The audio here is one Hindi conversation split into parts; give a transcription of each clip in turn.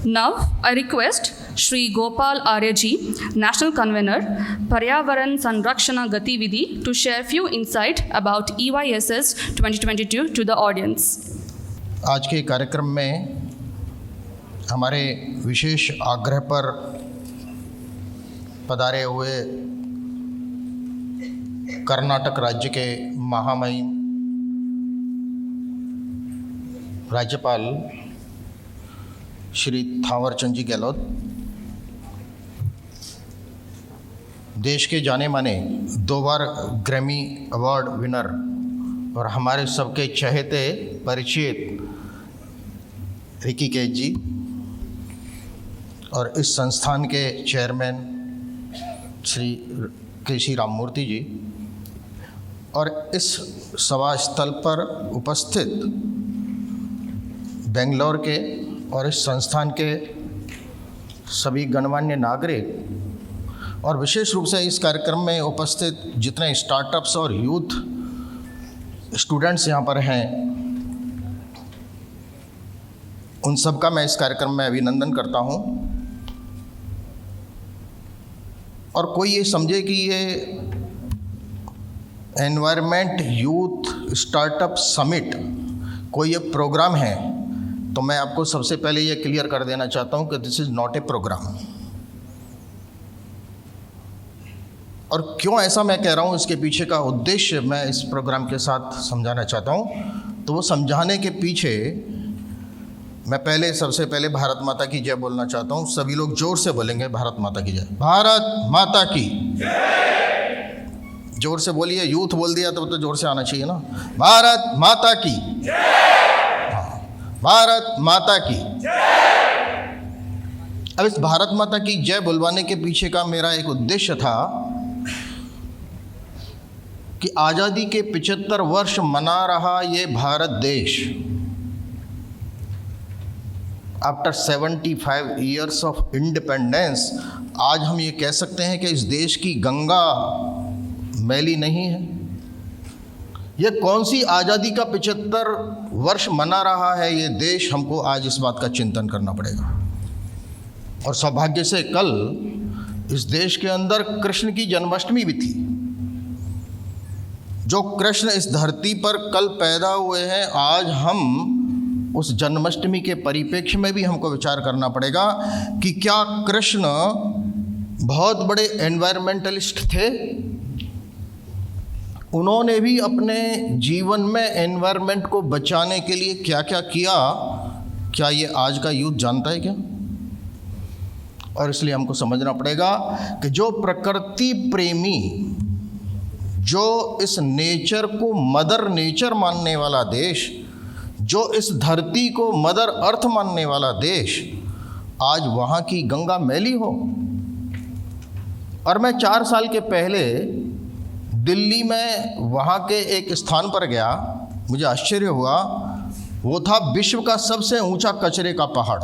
Now, I request Shri Gopal Aryaji, National Convener, Paryavaran Sanrakshana Gatividhi, to share few insight about EYSS 2022 to the audience. आज के कार्यक्रम में हमारे विशेष आग्रह पर पधारे हुए कर्नाटक राज्य के महामहिम राज्यपाल श्री थावरचंद जी गहलोत, देश के जाने माने 2 बार ग्रैमी अवार्ड विनर और हमारे सबके चहेते परिचित रिकी कैच जी और इस संस्थान के चेयरमैन श्री के राममूर्ति जी और इस सभा स्थल पर उपस्थित बेंगलोर के और इस संस्थान के सभी गणमान्य नागरिक और विशेष रूप से इस कार्यक्रम में उपस्थित जितने स्टार्टअप्स और यूथ स्टूडेंट्स यहाँ पर हैं, उन सब का मैं इस कार्यक्रम में अभिनंदन करता हूँ। और कोई ये समझे कि ये एनवायरनमेंट यूथ स्टार्टअप समिट कोई एक प्रोग्राम है, तो मैं आपको सबसे पहले ये क्लियर कर देना चाहता हूँ कि this is not a program. और क्यों ऐसा मैं कह रहा हूँ, इसके पीछे का उद्देश्य मैं इस प्रोग्राम के साथ समझाना चाहता हूँ। तो वो समझाने के पीछे मैं सबसे पहले भारत माता की जय बोलना चाहता हूँ। सभी लोग जोर से बोलेंगे भारत माता की जय। भारत माता की जय। जोर से बोलिए, यूथ बोल दिया तो जोर से आना चाहिए ना। भारत माता की जय। भारत माता की जय। अब इस भारत माता की जय बुलवाने के पीछे का मेरा एक उद्देश्य था कि आज़ादी के 75 वर्ष मना रहा ये भारत देश, आफ्टर 75 ईयर्स ऑफ इंडिपेंडेंस, आज हम ये कह सकते हैं कि इस देश की गंगा मैली नहीं है। ये कौन सी आज़ादी का 75 वर्ष मना रहा है ये देश, हमको आज इस बात का चिंतन करना पड़ेगा। और सौभाग्य से कल इस देश के अंदर कृष्ण की जन्माष्टमी भी थी। जो कृष्ण इस धरती पर कल पैदा हुए हैं, आज हम उस जन्माष्टमी के परिप्रेक्ष्य में भी हमको विचार करना पड़ेगा कि क्या कृष्ण बहुत बड़े एनवायरमेंटलिस्ट थे? उन्होंने भी अपने जीवन में एनवायरनमेंट को बचाने के लिए क्या क्या किया, क्या ये आज का यूथ जानता है क्या? और इसलिए हमको समझना पड़ेगा कि जो प्रकृति प्रेमी, जो इस नेचर को मदर नेचर मानने वाला देश, जो इस धरती को मदर अर्थ मानने वाला देश, आज वहाँ की गंगा मैली हो। और मैं 4 साल के पहले दिल्ली में वहाँ के एक स्थान पर गया, मुझे आश्चर्य हुआ। वो था विश्व का सबसे ऊंचा कचरे का पहाड़।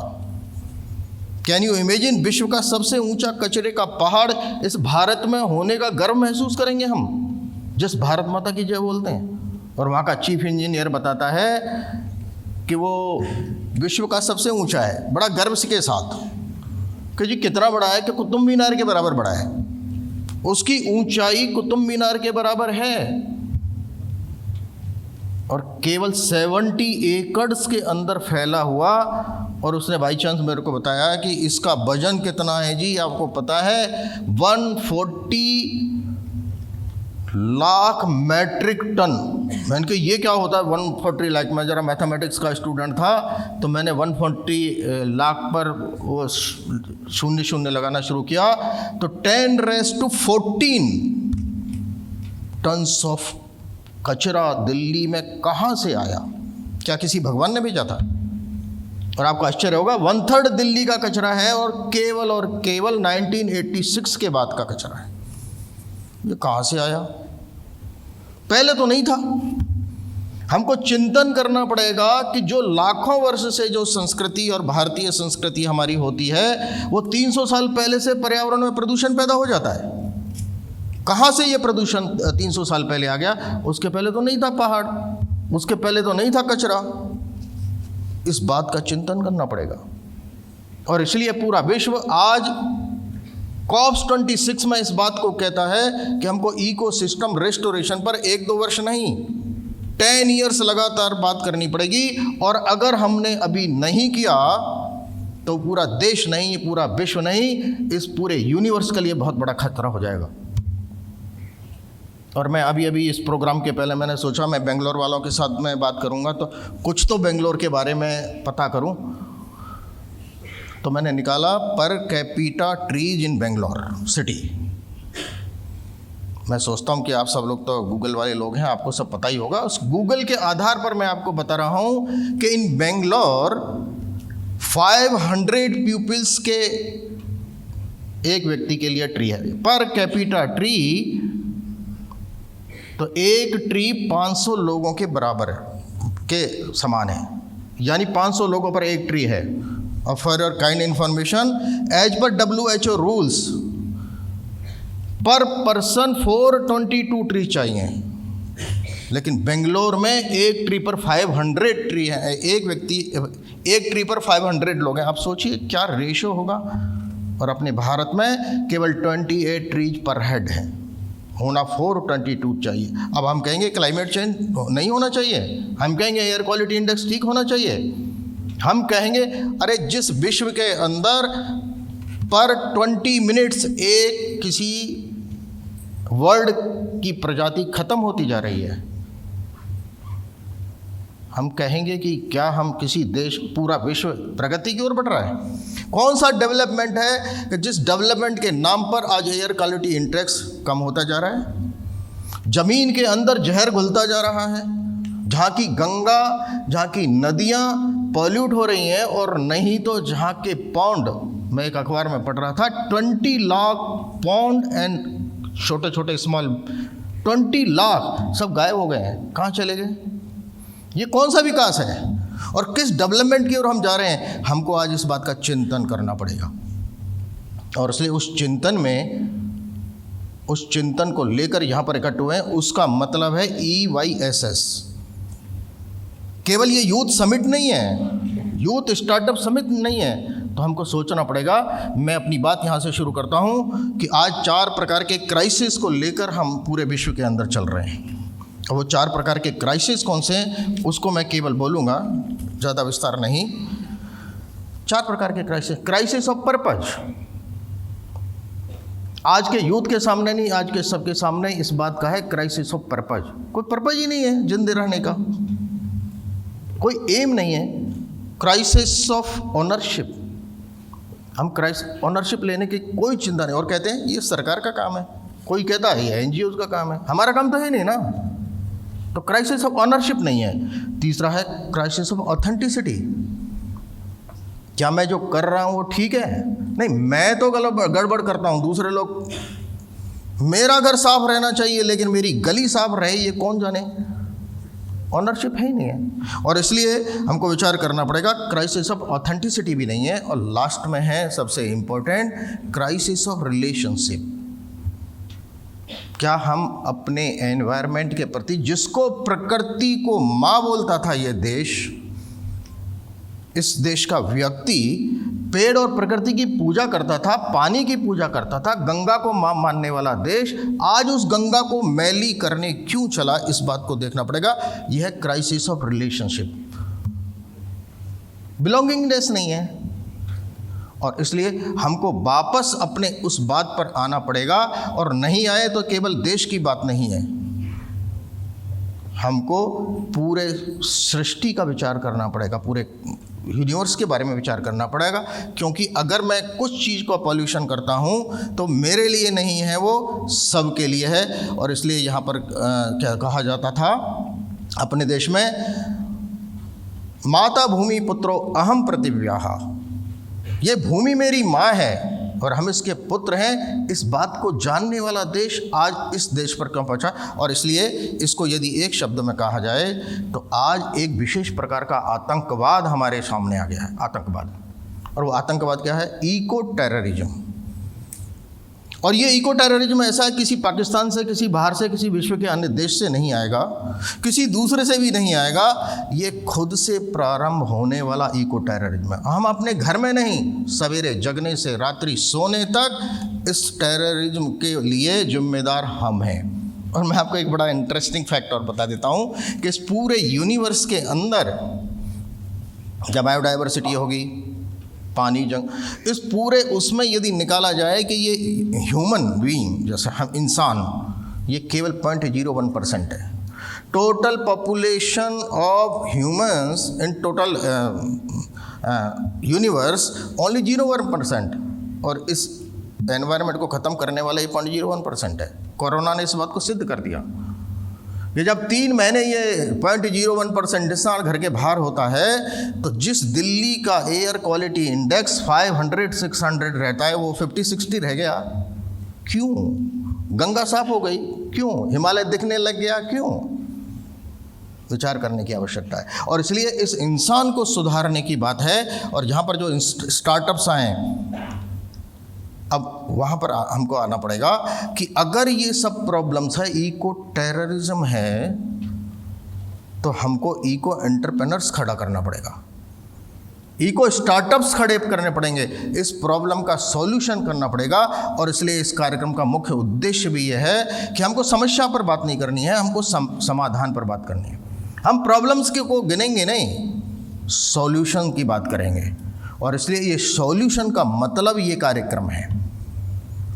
कैन यू इमेजिन, विश्व का सबसे ऊंचा कचरे का पहाड़ इस भारत में होने का गर्व महसूस करेंगे हम, जिस भारत माता की जय बोलते हैं। और वहाँ का चीफ इंजीनियर बताता है कि वो विश्व का सबसे ऊंचा है, बड़ा गर्व के साथ, कि जी कितना बड़ा है कि कुतुब मीनार के बराबर बड़ा है। उसकी ऊंचाई कुतुब मीनार के बराबर है और केवल 70 एकड़ के अंदर फैला हुआ। और उसने बाई चांस मेरे को बताया कि इसका वजन कितना है जी, आपको पता है? 140 लाख मैट्रिक टन। मैंने कहा ये क्या होता है 140 लाख? मैं ज़रा मैथमेटिक्स का स्टूडेंट था तो मैंने 140 लाख पर वो शून्य शून्य लगाना शुरू किया, तो 10⁻14 टन्स ऑफ कचरा दिल्ली में कहाँ से आया? क्या किसी भगवान ने भेजा था? और आपको आश्चर्य होगा, 1/3 दिल्ली का कचरा है और केवल 1986 के बाद का कचरा है। ये कहाँ से आया? पहले तो नहीं था। हमको चिंतन करना पड़ेगा कि जो लाखों वर्ष से जो संस्कृति और भारतीय संस्कृति हमारी होती है, वो 300 साल पहले से पर्यावरण में प्रदूषण पैदा हो जाता है। कहाँ से ये प्रदूषण 300 साल पहले आ गया? उसके पहले तो नहीं था पहाड़, उसके पहले तो नहीं था कचरा। इस बात का चिंतन करना पड़ेगा। और इसलिए पूरा विश्व आज COP26 में इस बात को कहता है कि हमको इकोसिस्टम रेस्टोरेशन पर 1-2 वर्ष नहीं 10 ईयर्स लगातार बात करनी पड़ेगी। और अगर हमने अभी नहीं किया तो पूरा देश नहीं, पूरा विश्व नहीं, इस पूरे यूनिवर्स के लिए बहुत बड़ा खतरा हो जाएगा। और मैं अभी इस प्रोग्राम के पहले मैंने सोचा मैं बेंगलोर वालों के साथ में बात करूंगा, तो कुछ तो बेंगलोर के बारे में पता करूं। तो मैंने निकाला per capita trees in Bangalore city. मैं सोचता हूं कि आप सब लोग तो गूगल वाले लोग हैं, आपको सब पता ही होगा। उस गूगल के आधार पर मैं आपको बता रहा हूं कि इन बेंगलोर 500 पीपल्स के एक व्यक्ति के लिए ट्री है। पर कैपिटा ट्री, तो एक ट्री 500 लोगों के बराबर है, के समान है, यानी 500 लोगों पर एक ट्री है। और for your kind information, as per WHO rules per person 422 tree चाहिए, लेकिन बेंगलोर में एक ट्री पर 500 ट्री है। एक व्यक्ति एक ट्री पर 500 लोग हैं। आप सोचिए क्या रेशो होगा। और अपने भारत में केवल 28 ट्रीज पर हेड है, होना 422 चाहिए। अब हम कहेंगे क्लाइमेट चेंज नहीं होना चाहिए, हम कहेंगे एयर क्वालिटी इंडेक्स ठीक होना चाहिए, हम कहेंगे अरे जिस विश्व के अंदर पर 20 मिनट्स एक किसी वर्ड की प्रजाति खत्म होती जा रही है, हम कहेंगे कि क्या हम किसी देश, पूरा विश्व प्रगति की ओर बढ़ रहा है? कौन सा डेवलपमेंट है कि जिस डेवलपमेंट के नाम पर आज एयर क्वालिटी इंडेक्स कम होता जा रहा है, ज़मीन के अंदर जहर घुलता जा रहा है, जहाँ की गंगा, जहाँ की नदियाँ पॉल्यूट हो रही हैं, और नहीं तो जहाँ के पौंड, मैं एक अखबार में पढ़ रहा था 20 लाख पौंड एंड छोटे छोटे स्मॉल 20 लाख सब गायब हो गए हैं। कहाँ चले गए? ये कौन सा विकास है और किस डेवलपमेंट की ओर हम जा रहे हैं? हमको आज इस बात का चिंतन करना पड़ेगा। और इसलिए उस चिंतन को लेकर यहाँ पर इकट्ठे हुए हैं। उसका मतलब है EYSS। केवल ये यूथ समिट नहीं है, यूथ स्टार्टअप समिट नहीं है। तो हमको सोचना पड़ेगा। मैं अपनी बात यहाँ से शुरू करता हूँ कि आज 4 प्रकार के क्राइसिस को लेकर हम पूरे विश्व के अंदर चल रहे हैं। और वो 4 प्रकार के क्राइसिस कौन से हैं उसको मैं केवल बोलूँगा, ज़्यादा विस्तार नहीं। 4 प्रकार के क्राइसिस ऑफ पर्पज। आज के यूथ के सामने नहीं, आज के सबके सामने इस बात का है क्राइसिस ऑफ पर्पज। कोई पर्पज ही नहीं है जिंदे रहने का, कोई एम नहीं है। क्राइसिस ऑफ ओनरशिप, हम ओनरशिप लेने की कोई चिंता नहीं। और कहते हैं ये सरकार का काम है, कोई कहता है ये NGOs का काम है, हमारा काम तो है नहीं ना। तो क्राइसिस ऑफ ओनरशिप नहीं है। तीसरा है क्राइसिस ऑफ ऑथेंटिसिटी। क्या मैं जो कर रहा हूँ वो ठीक है? नहीं, मैं तो गड़बड़ करता हूँ। दूसरे लोग, मेरा घर साफ रहना चाहिए लेकिन मेरी गली साफ रहे, ये कौन जाने। ऑनरशिप है ही नहीं है। और इसलिए हमको विचार करना पड़ेगा। क्राइसिस ऑफ ऑथेंटिसिटी भी नहीं है। और लास्ट में है सबसे इम्पोर्टेंट, क्राइसिस ऑफ रिलेशनशिप। क्या हम अपने एनवायरनमेंट के प्रति, जिसको प्रकृति को माँ बोलता था ये देश, इस देश का व्यक्ति पेड़ और प्रकृति की पूजा करता था, पानी की पूजा करता था, गंगा को माँ मानने वाला देश आज उस गंगा को मैली करने क्यों चला, इस बात को देखना पड़ेगा। यह है क्राइसिस ऑफ रिलेशनशिप। बिलोंगिंगनेस नहीं है। और इसलिए हमको वापस अपने उस बात पर आना पड़ेगा। और नहीं आए तो केवल देश की बात नहीं है, हमको पूरे सृष्टि का विचार करना पड़ेगा, पूरे यूनिवर्स के बारे में विचार करना पड़ेगा। क्योंकि अगर मैं कुछ चीज़ को पॉल्यूशन करता हूँ तो मेरे लिए नहीं है, वो सबके लिए है। और इसलिए यहाँ पर क्या कहा जाता था अपने देश में, माता भूमि पुत्रो अहम पृथिव्याः। ये भूमि मेरी माँ है और हम इसके पुत्र हैं। इस बात को जानने वाला देश आज इस देश पर क्यों पहुँचा? और इसलिए इसको यदि एक शब्द में कहा जाए तो आज एक विशेष प्रकार का आतंकवाद हमारे सामने आ गया है। आतंकवाद। और वो आतंकवाद क्या है? Eco terrorism. और ये इको टेररिज्म ऐसा है, किसी पाकिस्तान से, किसी बाहर से, किसी विश्व के अन्य देश से नहीं आएगा, किसी दूसरे से भी नहीं आएगा। ये खुद से प्रारंभ होने वाला इको टेररिज्म है। हम अपने घर में नहीं, सवेरे जगने से रात्रि सोने तक इस टेररिज्म के लिए जिम्मेदार हम हैं। और मैं आपको एक बड़ा इंटरेस्टिंग फैक्ट और बता देता हूँ कि इस पूरे यूनिवर्स के अंदर जब बायोडाइवर्सिटी होगी, पानी, जंग, इस पूरे उसमें यदि निकाला जाए कि ये ह्यूमन बीइंग, जैसे हम इंसान, ये केवल 0.01% है। Total population of humans in total universe only 0.1%, और इस एनवायरनमेंट को ख़त्म करने वाला ये 0.01% है। कोरोना ने इस बात को सिद्ध कर दिया कि जब 3 महीने ये 0.01% इंसान घर के बाहर होता है, तो जिस दिल्ली का एयर क्वालिटी इंडेक्स 500-600 रहता है, वो 50-60 रह गया। क्यों? गंगा साफ हो गई। क्यों? हिमालय दिखने लग गया। क्यों? विचार करने की आवश्यकता है। और इसलिए इस इंसान को सुधारने की बात है। और जहाँ पर जो स्टार्टअप्स आए, अब वहाँ पर हमको आना पड़ेगा कि अगर ये सब प्रॉब्लम्स है, इको टेररिज्म है, तो हमको इको एंटरप्रेन्योर्स खड़ा करना पड़ेगा, इको स्टार्टअप्स खड़े करने पड़ेंगे, इस प्रॉब्लम का सॉल्यूशन करना पड़ेगा। और इसलिए इस कार्यक्रम का मुख्य उद्देश्य भी यह है कि हमको समस्या पर बात नहीं करनी है, हमको समाधान पर बात करनी है। हम प्रॉब्लम्स को गिनेंगे नहीं, सॉल्यूशन की बात करेंगे। और इसलिए ये सॉल्यूशन का मतलब ये कार्यक्रम है।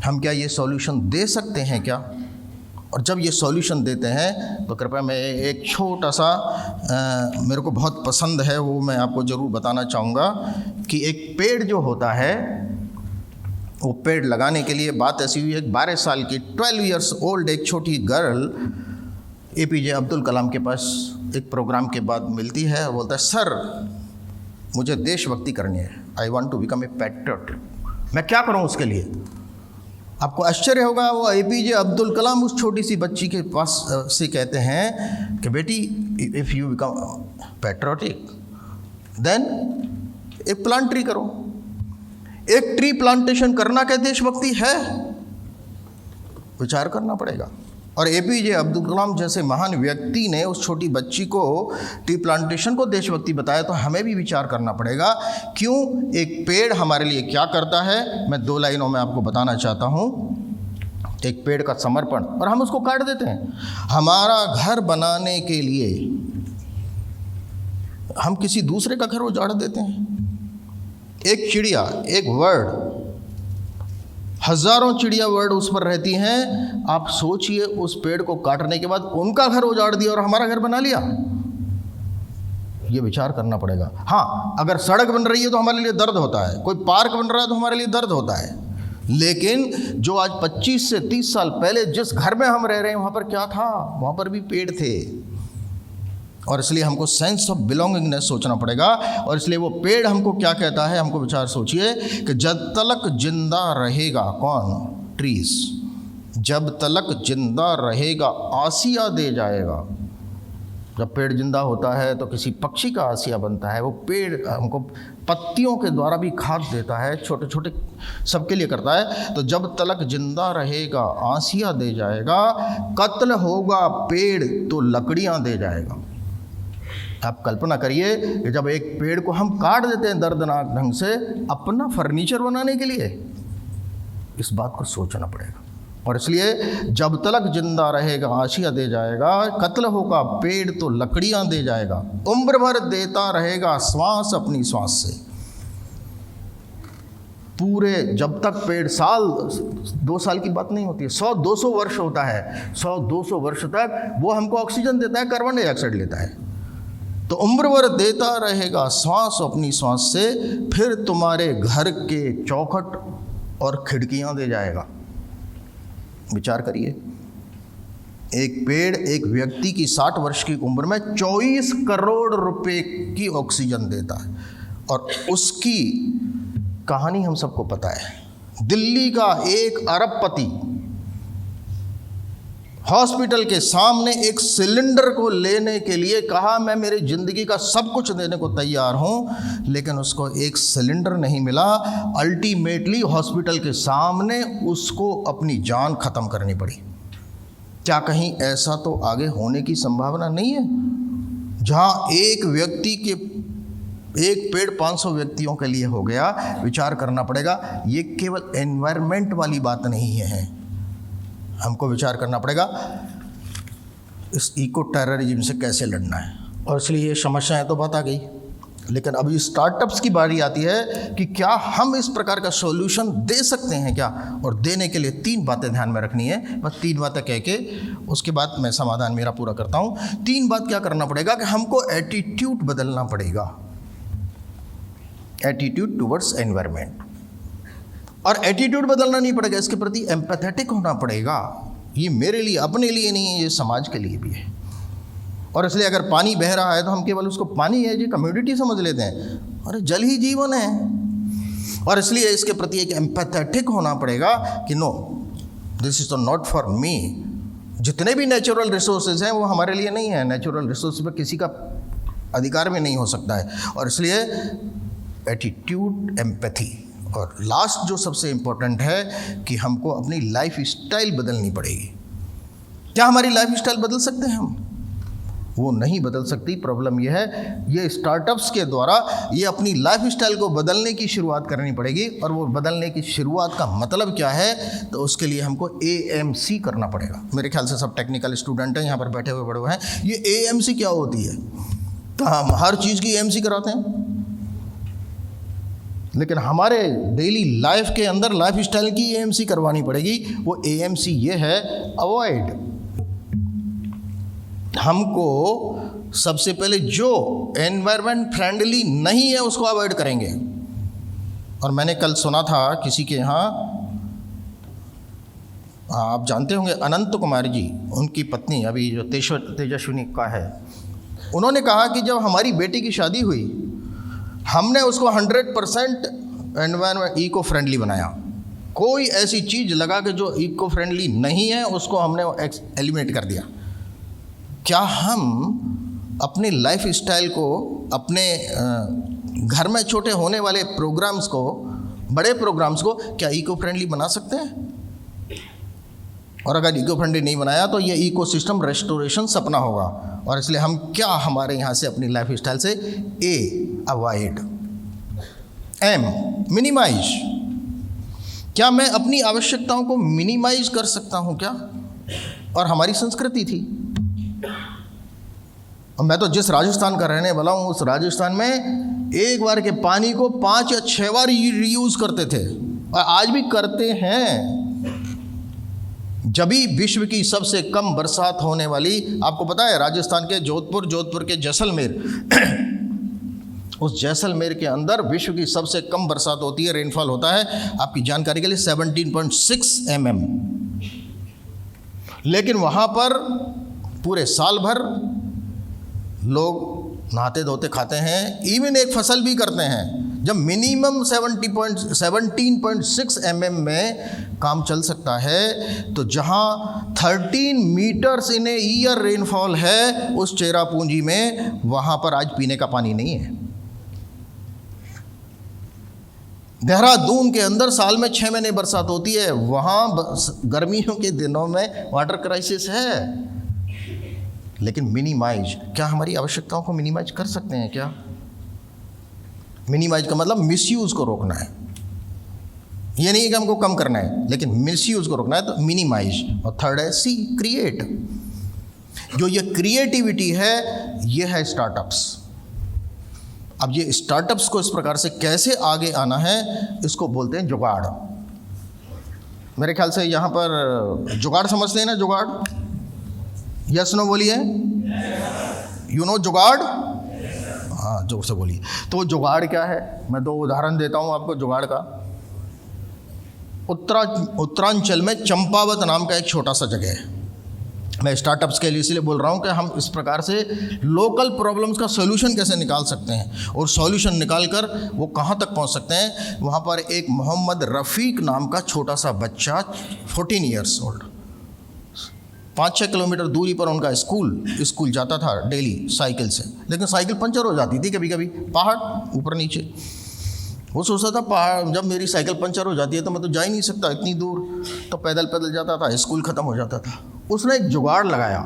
हम क्या ये सॉल्यूशन दे सकते हैं क्या? और जब ये सॉल्यूशन देते हैं तो कृपया मैं एक छोटा सा मेरे को बहुत पसंद है, वो मैं आपको ज़रूर बताना चाहूँगा कि एक पेड़ जो होता है, वो पेड़ लगाने के लिए बात ऐसी हुई है। 12 साल की 12 ईयर्स ओल्ड एक छोटी गर्ल APJ अब्दुल कलाम के पास एक प्रोग्राम के बाद मिलती है और बोलता है, सर मुझे देशभक्ति करनी है, I want to become a patriot, मैं क्या करूं उसके लिए? आपको आश्चर्य होगा, वो APJ अब्दुल कलाम उस छोटी सी बच्ची के पास से कहते हैं कि बेटी, if you become patriotic then एक प्लांट ट्री करो। एक ट्री प्लांटेशन करना क्या देशभक्ति है? विचार करना पड़ेगा। और APJ अब्दुल कलाम जैसे महान व्यक्ति ने उस छोटी बच्ची को ट्री प्लांटेशन को देशभक्ति बताया, तो हमें भी विचार करना पड़ेगा क्यों एक पेड़ हमारे लिए क्या करता है। मैं 2 लाइनों में आपको बताना चाहता हूँ। एक पेड़ का समर्पण, और हम उसको काट देते हैं। हमारा घर बनाने के लिए हम किसी दूसरे का घर उजाड़ देते हैं। एक चिड़िया, एक वर्ड, हजारों चिड़िया वर्ड उस पर रहती हैं। आप सोचिए, उस पेड़ को काटने के बाद उनका घर उजाड़ दिया और हमारा घर बना लिया। ये विचार करना पड़ेगा। हाँ, अगर सड़क बन रही है तो हमारे लिए दर्द होता है, कोई पार्क बन रहा है तो हमारे लिए दर्द होता है, लेकिन जो आज 25 से 30 साल पहले जिस घर में हम रह रहे हैं, वहाँ पर क्या था? वहाँ पर भी पेड़ थे। और इसलिए हमको सेंस ऑफ बिलोंगिंगनेस सोचना पड़ेगा। और इसलिए वो पेड़ हमको क्या कहता है, हमको विचार सोचिए कि जब तलक जिंदा रहेगा, कौन? ट्रीज, जब तलक जिंदा रहेगा आसिया दे जाएगा। जब पेड़ जिंदा होता है तो किसी पक्षी का आसिया बनता है। वो पेड़ हमको पत्तियों के द्वारा भी खाद देता है, छोटे छोटे सबके लिए करता है। तो जब तलक जिंदा रहेगा आसिया दे जाएगा, कत्ल होगा पेड़ तो लकड़ियाँ दे जाएगा। आप कल्पना करिए कि जब एक पेड़ को हम काट देते हैं दर्दनाक ढंग से अपना फर्नीचर बनाने के लिए, इस बात को सोचना पड़ेगा। और इसलिए जब तलक जिंदा रहेगा आशिया दे जाएगा, कत्ल होगा पेड़ तो लकड़ियां दे जाएगा, उम्र भर देता रहेगा श्वास अपनी श्वास से। पूरे जब तक पेड़ 1-2 साल की बात नहीं होती है, 100-200 वर्ष होता है। 100-200 वर्ष तक वो हमको ऑक्सीजन देता है, कार्बन डाइऑक्साइड लेता है। तो उम्र भर देता रहेगा श्वास अपनी श्वास से, फिर तुम्हारे घर के चौखट और खिड़कियां दे जाएगा। विचार करिए, एक पेड़ एक व्यक्ति की 60 वर्ष की उम्र में 24 करोड़ रुपए की ऑक्सीजन देता है। और उसकी कहानी हम सबको पता है। दिल्ली का एक अरबपति हॉस्पिटल के सामने एक सिलेंडर को लेने के लिए कहा मैं मेरी ज़िंदगी का सब कुछ देने को तैयार हूँ, लेकिन उसको एक सिलेंडर नहीं मिला। अल्टीमेटली हॉस्पिटल के सामने उसको अपनी जान ख़त्म करनी पड़ी। क्या कहीं ऐसा तो आगे होने की संभावना नहीं है, जहाँ एक व्यक्ति के एक पेड़ 500 व्यक्तियों के लिए हो गया? विचार करना पड़ेगा। ये केवल एनवायरनमेंट वाली बात नहीं है, हमको विचार करना पड़ेगा इस इको टेररिज्म से कैसे लड़ना है। और इसलिए ये समस्याएं तो बात आ गई, लेकिन अभी स्टार्टअप्स की बारी आती है कि क्या हम इस प्रकार का सॉल्यूशन दे सकते हैं क्या। और देने के लिए 3 बातें ध्यान में रखनी है। बस 3 बातें कह के उसके बाद मैं समाधान मेरा पूरा करता हूँ। 3 बात क्या करना पड़ेगा कि हमको एटीट्यूड बदलना पड़ेगा, एटीट्यूड टुवर्ड्स एनवायरनमेंट। और एटीट्यूड बदलना नहीं पड़ेगा, इसके प्रति एम्पैथेटिक होना पड़ेगा। ये मेरे लिए, अपने लिए नहीं है, ये समाज के लिए भी है। और इसलिए अगर पानी बह रहा है तो हम केवल उसको पानी है जी कम्युनिटी समझ लेते हैं, अरे जल ही जीवन है। और इसलिए इसके प्रति एक एम्पैथेटिक होना पड़ेगा कि नो, दिस इज तो नॉट फॉर मी। जितने भी नेचुरल रिसोर्सेज हैं वो हमारे लिए नहीं है। नेचुरल रिसोर्स पर किसी का अधिकार में नहीं हो सकता है। और इसलिए एटीट्यूड, एम्पैथी। और लास्ट जो सबसे इम्पोर्टेंट है कि हमको अपनी लाइफ स्टाइल बदलनी पड़ेगी। क्या हमारी लाइफ स्टाइल बदल सकते हैं हम? वो नहीं बदल सकती। प्रॉब्लम ये है, ये स्टार्टअप्स के द्वारा ये अपनी लाइफ स्टाइल को बदलने की शुरुआत करनी पड़ेगी। और वो बदलने की शुरुआत का मतलब क्या है, तो उसके लिए हमको AMC करना पड़ेगा। मेरे ख्याल से सब टेक्निकल स्टूडेंट हैं यहाँ पर बैठे हुए बड़े हुए हैं। ये AMC क्या होती है? तो हम हर चीज़ की AMC कराते हैं, लेकिन हमारे डेली लाइफ के अंदर लाइफ स्टाइल की AMC करवानी पड़ेगी। वो AMC ये है, अवॉइड। हमको सबसे पहले जो एनवायरनमेंट फ्रेंडली नहीं है उसको अवॉइड करेंगे। और मैंने कल सुना था किसी के यहाँ, आप जानते होंगे अनंत कुमार जी, उनकी पत्नी अभी जो तेजस्विनी का है, उन्होंने कहा कि जब हमारी बेटी की शादी हुई हमने उसको 100% एनवायरनमेंट इको फ्रेंडली बनाया। कोई ऐसी चीज़ लगा कि जो इको फ्रेंडली नहीं है उसको हमने एलिमिनेट कर दिया। क्या हम अपनी लाइफ स्टाइल को, अपने घर में छोटे होने वाले प्रोग्राम्स को, बड़े प्रोग्राम्स को क्या इको फ्रेंडली बना सकते हैं? और अगर इको फ्रेंडली नहीं बनाया तो ये इकोसिस्टम रेस्टोरेशन सपना होगा। और इसलिए हम क्या हमारे यहाँ से अपनी लाइफ स्टाइल से अवॉइड, मिनिमाइज। क्या मैं अपनी आवश्यकताओं को मिनिमाइज कर सकता हूँ क्या? और हमारी संस्कृति थी, और मैं तो जिस राजस्थान का रहने वाला हूँ उस राजस्थान में एक बार के पानी को 5 या 6 बार रीयूज़ करते थे, और आज भी करते हैं। जब भी विश्व की सबसे कम बरसात होने वाली, आपको पता है राजस्थान के जोधपुर के जैसलमेर, उस जैसलमेर के अंदर विश्व की सबसे कम बरसात होती है, रेनफॉल होता है, आपकी जानकारी के लिए 17.6 mm। लेकिन वहाँ पर पूरे साल भर लोग नहाते धोते खाते हैं, इवन एक फसल भी करते हैं। जब मिनिमम 17.6 mm में काम चल सकता है, तो जहाँ 13 meters in a year rainfall है उस चेरापूंजी में, वहाँ पर आज पीने का पानी नहीं है। देहरादून के अंदर साल में 6 महीने बरसात होती है, वहाँ गर्मियों के दिनों में वाटर क्राइसिस है। लेकिन मिनिमाइज, क्या हमारी आवश्यकताओं को मिनिमाइज कर सकते हैं क्या? मिनिमाइज का मतलब मिसयूज़ को रोकना है। ये नहीं है कि हमको कम करना है, लेकिन मिसयूज़ को रोकना है, तो मिनिमाइज। और थर्ड है C, क्रिएट। जो ये क्रिएटिविटी है, ये है स्टार्टअप्स। अब ये स्टार्टअप्स को इस प्रकार से कैसे आगे आना है, इसको बोलते हैं जुगाड़। मेरे ख्याल से यहाँ पर जुगाड़ समझते हैं ना, जुगाड़? यस नो बोलिए। यू नो जुगाड़? हाँ, जोर से बोलिए। तो जुगाड़ क्या है? मैं 2 उदाहरण देता हूँ आपको जुगाड़ का। उत्तरांचल में चंपावत नाम का एक छोटा सा जगह है। मैं स्टार्टअप्स के लिए इसलिए बोल रहा हूँ कि हम इस प्रकार से लोकल प्रॉब्लम्स का सॉल्यूशन कैसे निकाल सकते हैं, और सॉल्यूशन निकाल कर वो कहाँ तक पहुँच सकते हैं। वहाँ पर एक मोहम्मद रफ़ीक नाम का छोटा सा बच्चा, 14 ईयर्स ओल्ड, 5-6 किलोमीटर दूरी पर उनका स्कूल जाता था डेली साइकिल से, लेकिन साइकिल पंचर हो जाती थी कभी कभी, पहाड़ ऊपर नीचे। वो सोचता था पहाड़, जब मेरी साइकिल पंचर हो जाती है तो मैं तो जा ही नहीं सकता इतनी दूर, तो पैदल पैदल जाता था, स्कूल ख़त्म हो जाता था। उसने एक जुगाड़ लगाया,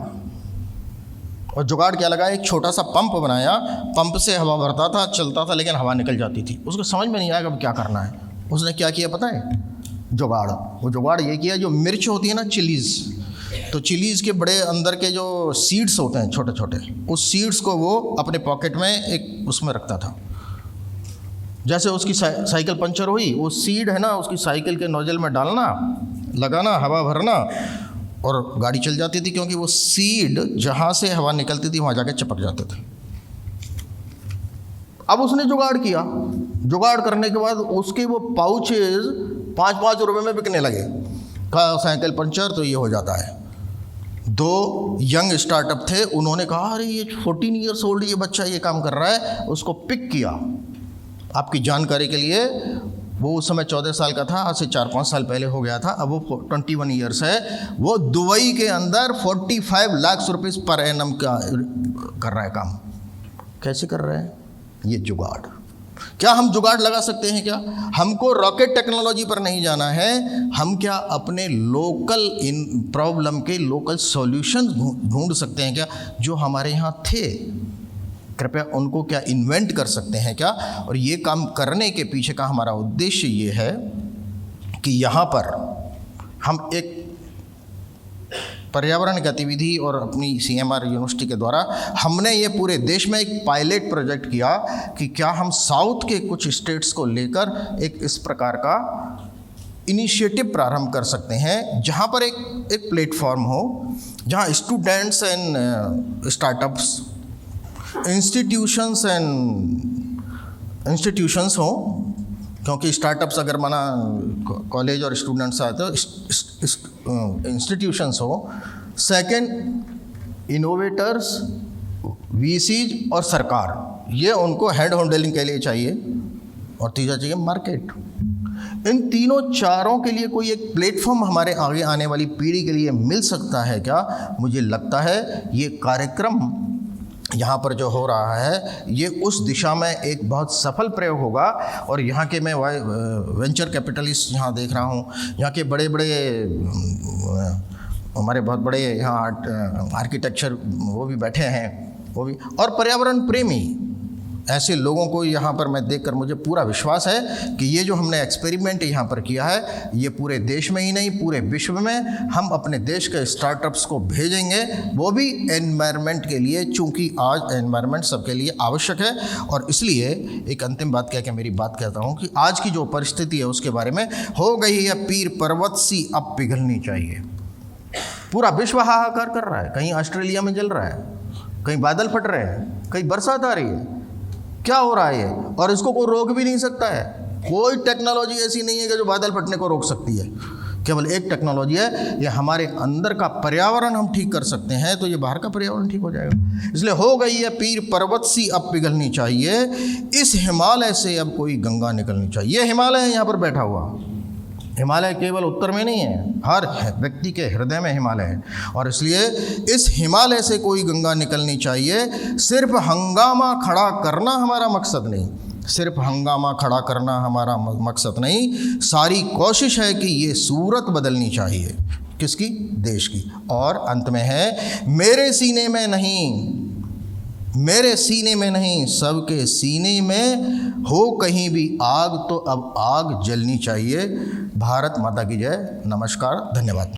और जुगाड़ क्या लगाया, एक छोटा सा पंप बनाया, पंप से हवा भरता था, चलता था, लेकिन हवा निकल जाती थी। उसको समझ में नहीं आया अब क्या करना है। उसने क्या किया पता है, जुगाड़, वो जुगाड़ ये किया, जो मिर्च होती है ना चिलीज़, तो चिलीज़ के बड़े अंदर के जो सीड्स होते हैं छोटे छोटे, उस सीड्स को वो अपने पॉकेट में एक उसमें रखता था। जैसे उसकी साइकिल पंचर हुई, वो सीड है ना उसकी साइकिल के नोजल में डालना, लगाना, हवा भरना, और गाड़ी चल जाती थी, क्योंकि वो सीड जहाँ से हवा निकलती थी वहाँ जाके चिपक जाते थे। अब उसने जुगाड़ किया, जुगाड़ करने के बाद उसके वो पाउचेज 5-5 रुपये में बिकने लगे। कहा साइकिल पंचर तो ये हो जाता है। 2 यंग स्टार्टअप थे, उन्होंने कहा अरे ये 14 ईयर्स ओल्ड ये बच्चा ये काम कर रहा है, उसको पिक किया। आपकी जानकारी के लिए, वो उस समय 14 साल का था, आज से 4-5 साल पहले हो गया था, अब वो 21 ईयर्स है। वो दुबई के अंदर 45 लाख रुपये पर एनम का कर रहा है काम। कैसे कर रहा है? ये जुगाड़। क्या हम जुगाड़ लगा सकते हैं? क्या हमको रॉकेट टेक्नोलॉजी पर नहीं जाना है, हम क्या अपने लोकल इन प्रॉब्लम के लोकल सॉल्यूशन ढूंढ सकते हैं क्या, जो हमारे यहाँ थे? कृपया उनको क्या इन्वेंट कर सकते हैं क्या? और ये काम करने के पीछे का हमारा उद्देश्य ये है कि यहाँ पर हम एक पर्यावरण गतिविधि और अपनी CMR यूनिवर्सिटी के द्वारा हमने ये पूरे देश में एक पायलट प्रोजेक्ट किया कि क्या हम साउथ के कुछ स्टेट्स को लेकर एक इस प्रकार का इनिशिएटिव प्रारंभ कर सकते हैं, जहाँ पर एक प्लेटफॉर्म हो, जहाँ स्टूडेंट्स एंड स्टार्टअप्स, इंस्टीट्यूशंस हों, क्योंकि स्टार्टअप्स अगर माना कॉलेज और स्टूडेंट्स आए तो इंस्टीट्यूशंस हो। सेकंड, इनोवेटर्स, VCs और सरकार, ये उनको हैंड होल्डिंग के लिए चाहिए। और तीसरा चाहिए मार्केट। इन तीनों चारों के लिए कोई एक प्लेटफॉर्म हमारे आगे आने वाली पीढ़ी के लिए मिल सकता है क्या? मुझे लगता है ये कार्यक्रम यहाँ पर जो हो रहा है ये उस दिशा में एक बहुत सफल प्रयोग होगा। और यहाँ के मैं वेंचर कैपिटलिस्ट यहाँ देख रहा हूँ, यहाँ के बड़े बड़े हमारे बहुत बड़े यहाँ आर्किटेक्चर वो भी बैठे हैं, वो भी, और पर्यावरण प्रेमी ऐसे लोगों को यहाँ पर मैं देखकर मुझे पूरा विश्वास है कि ये जो हमने एक्सपेरिमेंट यहाँ पर किया है ये पूरे देश में ही नहीं पूरे विश्व में हम अपने देश के स्टार्टअप्स को भेजेंगे, वो भी एनवायरनमेंट के लिए, चूँकि आज एनवायरनमेंट सबके लिए आवश्यक है। और इसलिए एक अंतिम बात कह के मेरी बात कहता हूँ कि आज की जो परिस्थिति है उसके बारे में, हो गई है पीर पर्वत सी अब पिघलनी चाहिए। पूरा विश्व हाहाकार कर रहा है, कहीं ऑस्ट्रेलिया में जल रहा है, कहीं बादल फट रहे हैं, कहीं बरसात आ रही है, क्या हो रहा है ये, और इसको कोई रोक भी नहीं सकता है। कोई टेक्नोलॉजी ऐसी नहीं है कि जो बादल फटने को रोक सकती है। केवल एक टेक्नोलॉजी है, ये हमारे अंदर का पर्यावरण हम ठीक कर सकते हैं तो ये बाहर का पर्यावरण ठीक हो जाएगा। इसलिए हो गई है पीर पर्वत सी अब पिघलनी चाहिए, इस हिमालय से अब कोई गंगा निकलनी चाहिए। ये हिमालय है यहाँ पर बैठा हुआ, हिमालय केवल उत्तर में नहीं है, हर व्यक्ति के हृदय में हिमालय है। और इसलिए इस हिमालय से कोई गंगा निकलनी चाहिए। सिर्फ हंगामा खड़ा करना हमारा मकसद नहीं, सिर्फ हंगामा खड़ा करना हमारा मकसद नहीं, सारी कोशिश है कि ये सूरत बदलनी चाहिए। किसकी? देश की। और अंत में है, मेरे सीने में नहीं, मेरे सीने में नहीं, सबके सीने में हो कहीं भी आग तो अब आग जलनी चाहिए। भारत माता की जय। नमस्कार, धन्यवाद।